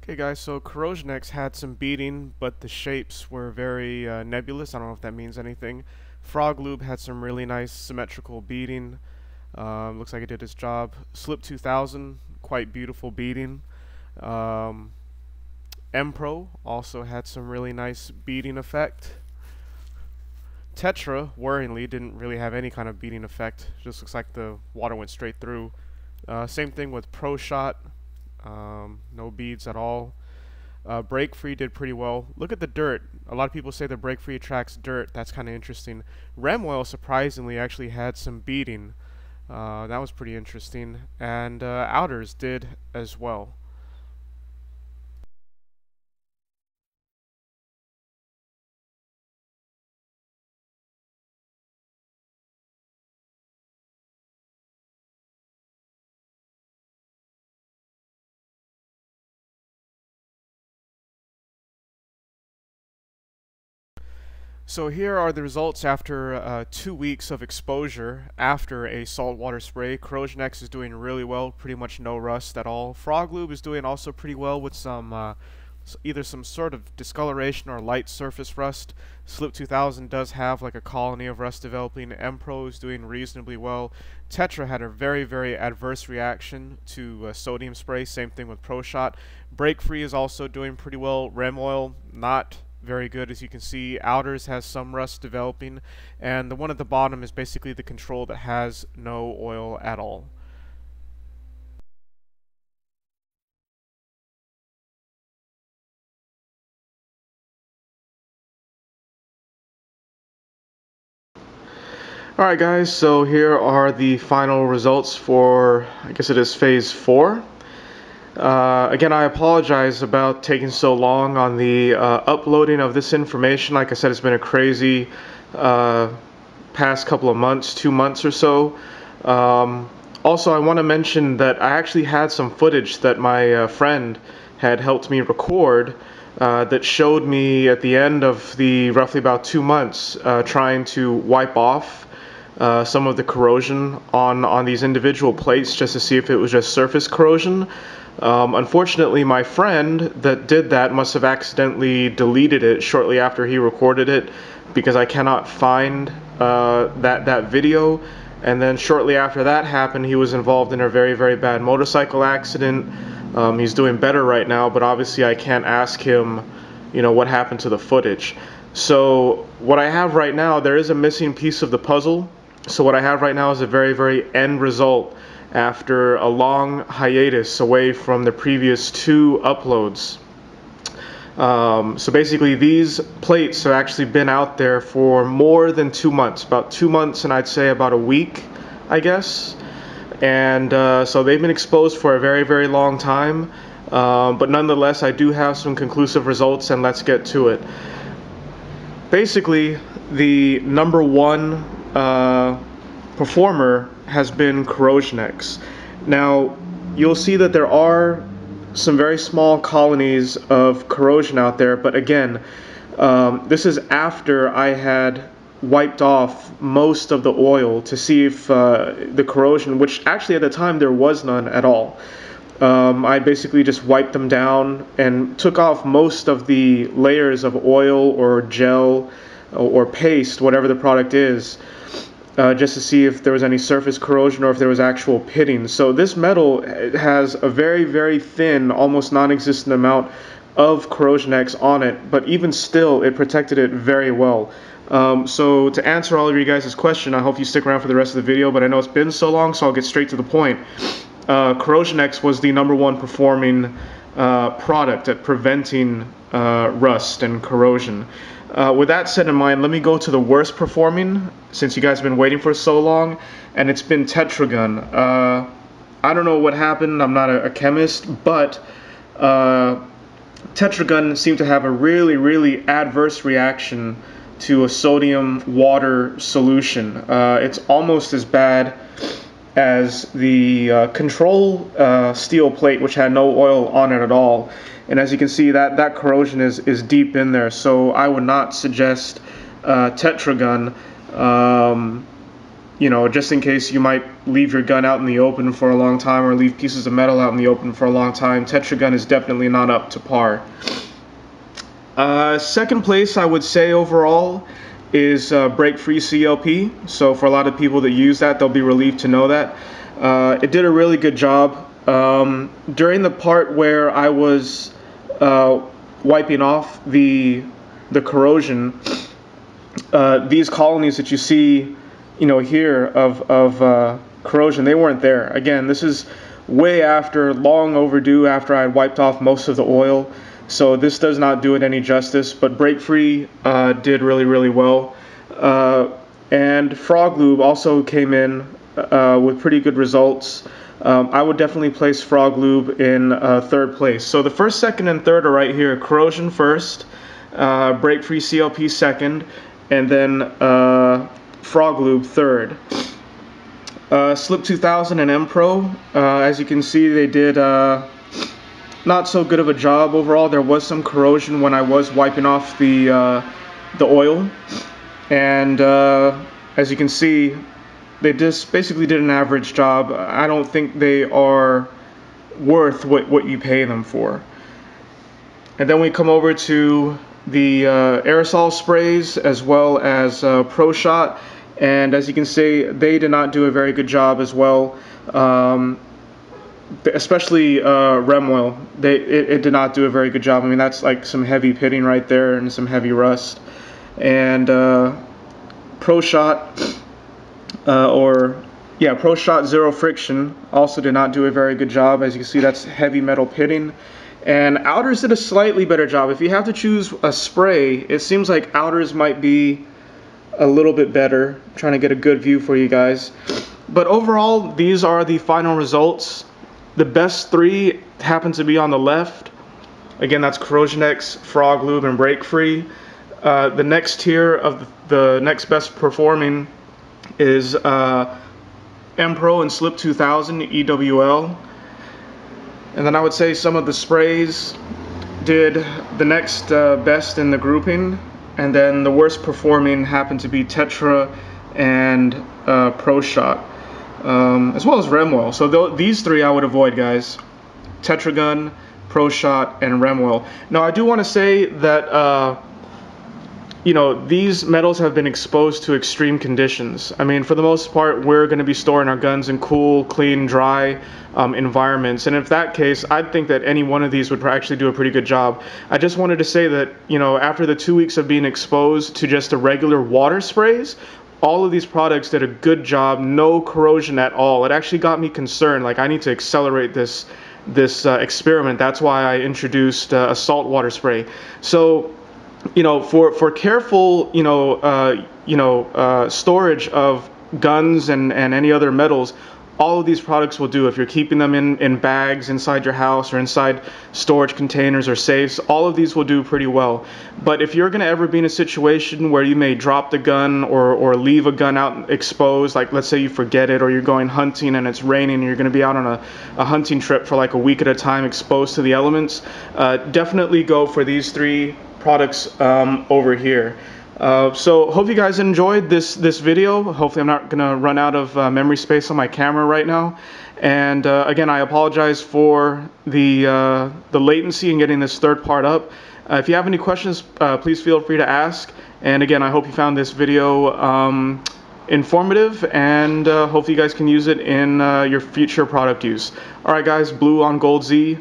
Okay guys, so Corrosion X had some beating, but the shapes were very nebulous. I don't know if that means anything. Frog Lube had some really nice symmetrical beating. Looks like it did its job. Slip 2000, quite beautiful beating. Um, M-Pro also had some really nice beating effect. Tetra, worryingly, didn't really have any kind of beating effect. Just looks like the water went straight through. Same thing with Pro Shot. No beads at all. Breakfree did pretty well. Look at the dirt. A lot of people say that Breakfree attracts dirt. That's kind of interesting. Rem oil surprisingly actually had some beating. That was pretty interesting. And outers did as well. So here are the results after 2 weeks of exposure after a saltwater spray. Corrosion X is doing really well, pretty much no rust at all. Frog Lube is doing also pretty well with some either some sort of discoloration or light surface rust. Slip 2000 does have like a colony of rust developing. M-Pro is doing reasonably well. Tetra had a very adverse reaction to sodium spray. Same thing with Pro Shot. Breakfree is also doing pretty well. Rem oil not very good, as you can see. Outers has some rust developing, and the one at the bottom is basically the control that has no oil at all. Alright guys, so here are the final results for, I guess it is phase 4. Again, I apologize about taking so long on the uploading of this information. Like I said, it's been a crazy past couple of months, 2 months or so. Also, I want to mention that I actually had some footage that my friend had helped me record that showed me at the end of the roughly about 2 months trying to wipe off some of the corrosion on these individual plates just to see if it was just surface corrosion. Unfortunately, my friend that did that must have accidentally deleted it shortly after he recorded it, because I cannot find that video. And then shortly after that happened, he was involved in a very bad motorcycle accident. He's doing better right now, but obviously I can't ask him, you know, what happened to the footage. So what I have right now, there is a missing piece of the puzzle. So what I have right now is a very end result after a long hiatus away from the previous 2 uploads. So basically these plates have actually been out there for more than 2 months, about 2 months, and I'd say about a week, I guess. And so they've been exposed for a very long time, but nonetheless I do have some conclusive results, and let's get to it. Basically, the number 1 performer has been Corrosion X. Now, you'll see that there are some very small colonies of corrosion out there, but again, this is after I had wiped off most of the oil to see if the corrosion, which actually at the time there was none at all. I basically just wiped them down and took off most of the layers of oil or gel or paste, whatever the product is, just to see if there was any surface corrosion or if there was actual pitting. So this metal has a very thin, almost non-existent amount of Corrosion X on it, but even still it protected it very well. So to answer all of you guys' question, I hope you stick around for the rest of the video, but I know it's been so long, so I'll get straight to the point. Corrosion X was the number 1 performing product at preventing rust and corrosion. With that said in mind, let me go to the worst performing, since you guys have been waiting for so long, and it's been Tetragon. I don't know what happened, I'm not a chemist, but Tetragon seemed to have a really adverse reaction to a sodium water solution. It's almost as bad as the control steel plate, which had no oil on it at all. And as you can see, that corrosion is deep in there, so I would not suggest Tetragon you know, just in case you might leave your gun out in the open for a long time or leave pieces of metal out in the open for a long time, Tetragon is definitely not up to par. Second place, I would say overall, is Breakfree Clp. So for a lot of people that use that, they'll be relieved to know that. It did a really good job. During the part where I was wiping off the corrosion, these colonies that you see, you know, here of corrosion, they weren't there. Again, this is way after, long overdue after I had wiped off most of the oil. So this does not do it any justice, but Breakfree did really, really well. And Frog Lube also came in with pretty good results. I would definitely place Frog Lube in third place. So the first, second, and third are right here. Corrosion first, Breakfree Clp second, and then Frog Lube third. Slip 2000 and M Pro, as you can see, they did not so good of a job overall. There was some corrosion when I was wiping off the oil, and as you can see, they just basically did an average job. I don't think they are worth what you pay them for. And then we come over to the aerosol sprays as well as Pro Shot, and as you can see, they did not do a very good job as well. Especially rem oil, it did not do a very good job. I mean, that's like some heavy pitting right there and some heavy rust. And Pro Shot, Pro Shot Zero Friction also did not do a very good job. As you can see, that's heavy metal pitting. And Outers did a slightly better job. If you have to choose a spray, it seems like Outers might be a little bit better. I'm trying to get a good view for you guys. But overall, these are the final results. The best three happen to be on the left. Again, that's Corrosion X, Frog Lube, and Breakfree. The next tier of the next best performing is M Pro and Slip 2000 EWL. And then I would say some of the sprays did the next best in the grouping. And then the worst performing happened to be Tetra and Pro Shot. As well as rem oil. So these three I would avoid, guys. Tetragon, Pro Shot, and rem oil. Now I do want to say that you know, these metals have been exposed to extreme conditions. I mean, for the most part, we're going to be storing our guns in cool, clean, dry environments. And if that case, I'd think that any one of these would actually do a pretty good job. I just wanted to say that, you know, after the 2 weeks of being exposed to just the regular water sprays, all of these products did a good job, no corrosion at all. It actually got me concerned, like I need to accelerate this experiment. That's why I introduced a saltwater spray. So, you know, for careful, storage of guns and any other metals, all of these products will do. If you're keeping them in bags inside your house or inside storage containers or safes, all of these will do pretty well. But if you're going to ever be in a situation where you may drop the gun or leave a gun out exposed, like let's say you forget it or you're going hunting and it's raining and you're going to be out on a hunting trip for like a week at a time exposed to the elements, definitely go for these three products over here. So hope you guys enjoyed this video. Hopefully I'm not gonna run out of memory space on my camera right now. And again, I apologize for the latency in getting this third part up. If you have any questions, please feel free to ask. And again, I hope you found this video informative, and hopefully you guys can use it in your future product use. Alright guys, Blue on Gold Z.